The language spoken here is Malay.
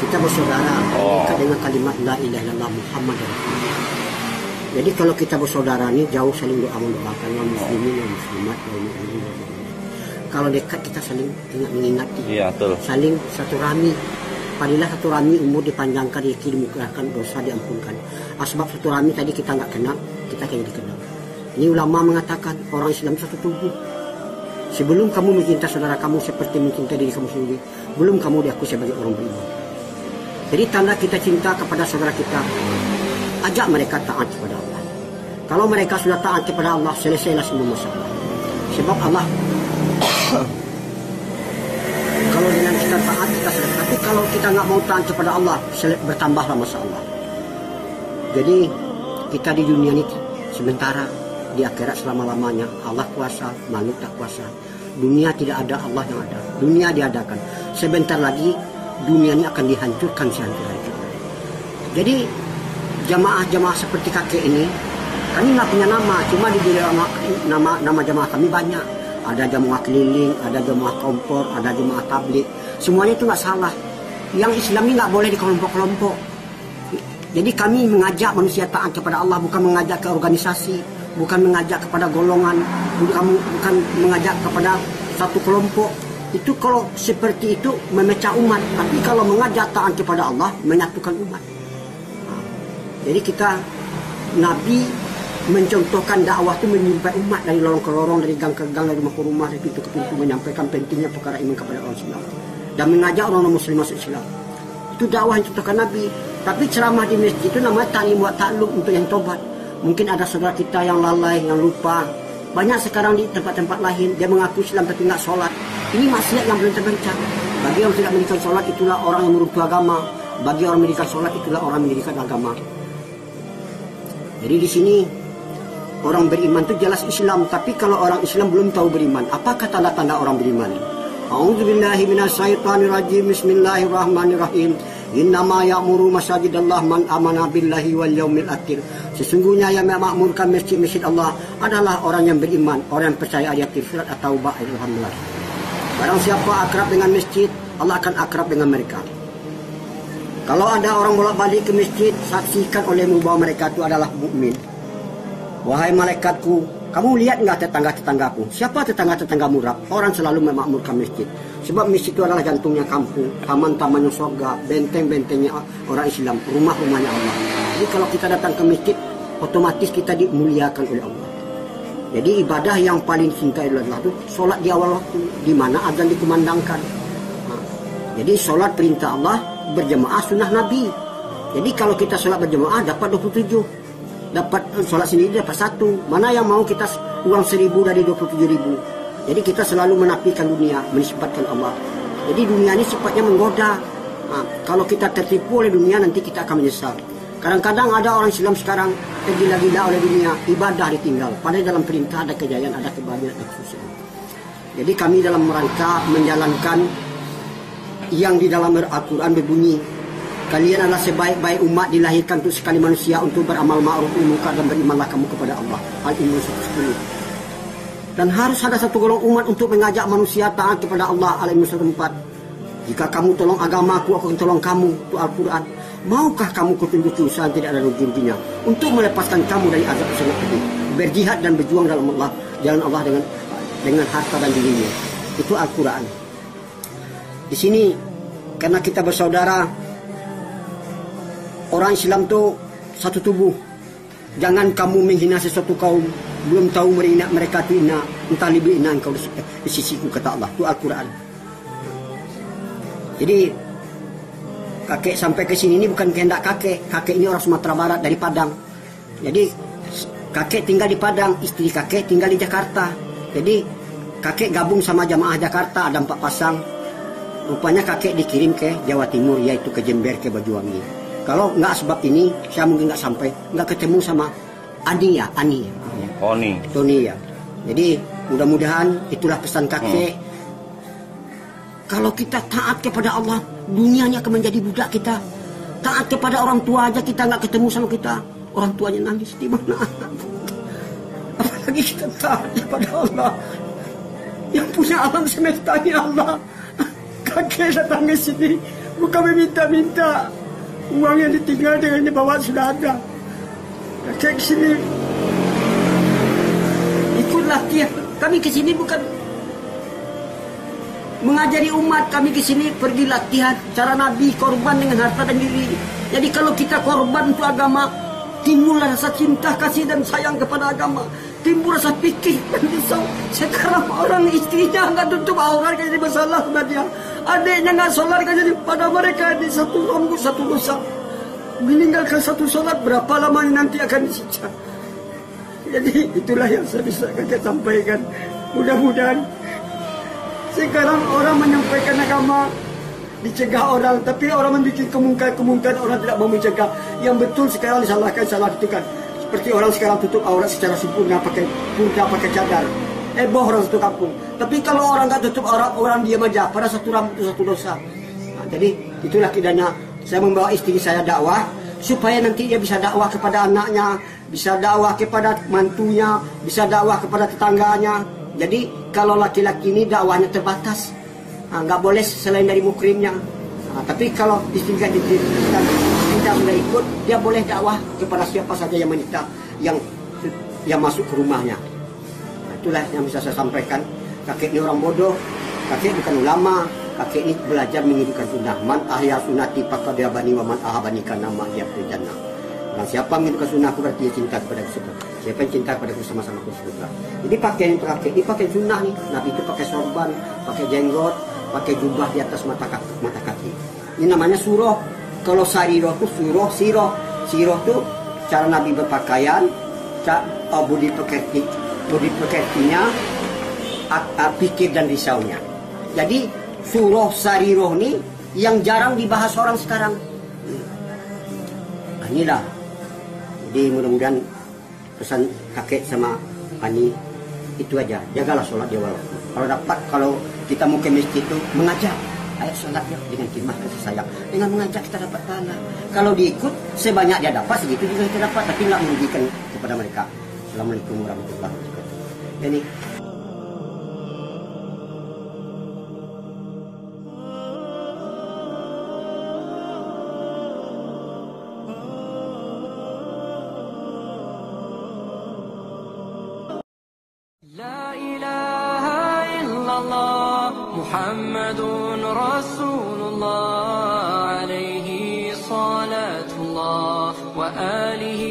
Kita bersaudara dengan kalimat la ilaha illallah Muhammad Rasulullah. Jadi kalau kita bersaudara ni jauh saling doa mendoakan muslimin dan muslimat dan mukminin. Kalau dekat kita saling mengingati. Iya, betul. Saling satu rami. Padilah satu rami umur dipanjangkan, rezeki dimurahkan, dosa diampunkan. Sebab satu rami tadi kita enggak kenal, kita kayaknya dikenal. Ini ulama mengatakan orang Islam satu tubuh. Sebelum kamu mencinta saudara kamu seperti mencinta diri kamu sendiri, belum kamu diakui sebagai orang beriman. Jadi tanda kita cinta kepada saudara kita, ajak mereka taat kepada Allah. Kalau mereka sudah taat kepada Allah, selesailah semua masalah. Sebab Allah kalau dengan kita taat kita selesai. Tapi kalau kita nggak mau taat kepada Allah, bertambahlah masalah. Jadi kita di dunia ini sementara, di akhirat selama-lamanya. Allah kuasa, makhluk tak kuasa. Dunia tidak ada, Allah yang ada. Dunia diadakan. Sebentar lagi dunia ini akan dihancurkan sehancur-hancurnya. Jadi jamaah-jamaah seperti kakek ini, kami nggak punya nama, cuma di nama jamaah kami banyak. Ada jamaah keliling, ada jamaah kompor, ada jamaah tablik. Semuanya itu nggak salah. Yang Islam ini nggak boleh di kelompok-kelompok. Jadi kami mengajak manusia taat kepada Allah, bukan mengajak ke organisasi, bukan mengajak kepada golongan, bukan mengajak kepada satu kelompok. Itu kalau seperti itu memecah umat. Tapi kalau mengajak taat kepada Allah, menyatukan umat. Jadi kita, Nabi mencontohkan dakwah itu menyampai umat dari lorong ke lorong, dari gang ke gang, dari rumah ke rumah, dari pintu ke pintu, menyampaikan pentingnya perkara iman kepada orang Islam dan mengajak orang muslim masuk Islam. Itu dakwah yang contohkan Nabi. Tapi ceramah di masjid itu namanya ta'lim wa ta'allum, untuk yang tobat. Mungkin ada saudara kita yang lalai, yang lupa. Banyak sekarang di tempat-tempat lain dia mengaku Islam tapi nggak sholat. Ini maksiat yang belum terbencang. Bagi orang tidak mendirikan sholat, itulah orang yang meruntuh agama. Bagi orang mendirikan sholat, itulah orang mendirikan agama. Jadi di sini orang beriman itu jelas Islam, tapi kalau orang Islam belum tahu beriman, apakah tanda-tanda orang beriman? A'udzubillahi minasyaitonirrajim. Bismillahirrahmanirrahim. Innama ya'muru masajidallah man amana billahi wal yaumil akhir. Sesungguhnya yang memakmurkan masjid-masjid Allah adalah orang yang beriman, orang yang percaya ayat surat At-Taubah ayat 18. Barang siapa akrab dengan masjid, Allah akan akrab dengan mereka. Kalau ada orang bolak-balik ke masjid, saksikan olehmu bahwa mereka itu adalah mukmin. Wahai malaikatku, kamu lihat enggak tetangga-tetanggaku? Siapa tetangga-tetanggamu? Orang selalu memakmurkan masjid. Sebab masjid itu adalah jantungnya kampung, taman-tamannya surga, benteng-bentengnya orang Islam, rumah-rumahnya Allah. Jadi kalau kita datang ke masjid, otomatis kita dimuliakan oleh Allah. Jadi ibadah yang paling cinta adalah itu solat di awal waktu, di mana azan dikumandangkan. Jadi solat perintah Allah, berjemaah sunnah Nabi. Jadi kalau kita solat berjemaah dapat 27. Dapat solat sendiri dapat 1. Mana yang mau kita uang 1.000 dari 27.000. Jadi kita selalu menafikan dunia, menisbatkan Allah. Jadi dunia ini sifatnya menggoda. Kalau kita tertipu oleh dunia, nanti kita akan menyesal. Kadang-kadang ada orang Islam sekarang tergila-gila oleh dunia, ibadah ditinggal. Padahal dalam perintah ada kejayaan, ada kebahagiaan, ada kesusahan. Jadi kami dalam rangka menjalankan yang di dalam Al-Quran berbunyi, kalian adalah sebaik-baik umat dilahirkan untuk sekali manusia untuk beramal ma'ruf munkar dan berimanlah kamu kepada Allah. Al-Imran 110. Dan harus ada satu golongan umat untuk mengajak manusia taat kepada Allah. Al-Imran 104. Jika kamu tolong agamaku, aku akan tolong kamu. Itu Al-Quran. Maukah kamu kutunjuki usaha tidak ada rugi-ruginya untuk melepaskan kamu dari azab sangat pedih? Berjihad dan berjuang dalam Allah, jalan Allah dengan harta dan dirinya. Itu Al-Quran. Di sini karena kita bersaudara, orang Islam itu satu tubuh. Jangan kamu menghina sesuatu kaum, belum tahu mereka itu ina, entah lebih ina engkau di sisiku, kata Allah. Itu Al-Quran. Jadi kakek sampai ke sini ini bukan kehendak kakek. Kakek ini orang Sumatera Barat dari Padang. Jadi kakek tinggal di Padang, istri kakek tinggal di Jakarta. Jadi kakek gabung sama jamaah Jakarta, ada 4 pasang. Rupanya kakek dikirim ke Jawa Timur, yaitu ke Jember, ke Banyuwangi. Kalau nggak sebab ini, saya mungkin nggak sampai, nggak ketemu sama Ani ya. Tony ya. Jadi mudah-mudahan itulah pesan kakek. Kalau kita taat kepada Allah, dunianya akan menjadi budak kita. Taat kepada orang tua aja kita nggak ketemu sama kita, orang tuanya nangis di mana? Apalagi kita taat kepada Allah yang punya alam semesta ini Allah. Kakek datang ke sini Bukan meminta-minta. Uang yang ditinggal dengan dibawa sudah ada. Kakek ke sini ikut latihan. Kami ke sini bukan mengajari umat, kami ke sini pergi latihan cara Nabi korban dengan harta dan diri. Jadi kalau kita korban untuk agama, timbul rasa cinta, kasih dan sayang kepada agama, timbul rasa fikir dan risau. Sekarang orang istrinya nggak tutup aurat jadi masalah pada dia, adiknya nggak sholat jadi pada mereka di satu rambut satu dosa. Meninggalkan satu sholat berapa lama nanti akan disiksa. Jadi itulah yang saya bisa kakek sampaikan. Mudah-mudahan sekarang orang menyampaikan agama dicegah orang, tapi orang membuat kemungkinan orang tidak mau mencegah. Yang betul sekarang disalahkan, salah itu kan. Seperti orang sekarang tutup aurat secara sempurna pakai purda, pakai cadar. Heboh orang satu kampung. Tapi kalau orang tak tutup aurat, orang diam aja. Pada satu rambut itu satu dosa. Nah, jadi itulah tidaknya saya membawa istri saya dakwah supaya nanti dia bisa dakwah kepada anaknya, bisa dakwah kepada mantunya, bisa dakwah kepada tetangganya. Jadi kalau laki-laki ini dakwahnya terbatas, nggak boleh selain dari mukrimnya. Tapi kalau istrinya tidak boleh ikut, dia boleh dakwah kepada siapa saja yang menikah, yang masuk ke rumahnya. Itulah yang bisa saya sampaikan. Kakek ini orang bodoh, kakek bukan ulama, kakek ini belajar menghidupkan sunnah. Man ahya sunnati faqad abani wa man ahabani kana ma yaqul jannah. Dan siapa menghidupkan sunnahku berarti dia cinta kepada surga. Siapa yang cinta kepadaku sama-sama ke surga. Jadi pakaian kakek ini pakai sunnah nih. Nabi itu pakai sorban, pakai jenggot, pakai jubah di atas mata kaki. Ini namanya surah. Kalau sariroh itu surah, siroh. Siroh itu cara Nabi berpakaian, budi pekertinya, pikir dan risaunya. Jadi surah sariroh ini yang jarang dibahas orang sekarang. Inilah. Jadi mudah-mudahan pesan kakek sama Ani itu aja. Jagalah sholat di awal. Kalau kita mau ke masjid itu mengajak, ayo sholat ya dengan khidmat kasih sayang. Dengan mengajak kita dapat pahala. Kalau diikut sebanyak dia dapat segitu juga kita dapat, tapi nggak merugikan kepada mereka. Assalamualaikum warahmatullahi wabarakatuh. Ini محمد رسول الله عليه صلاة الله وآله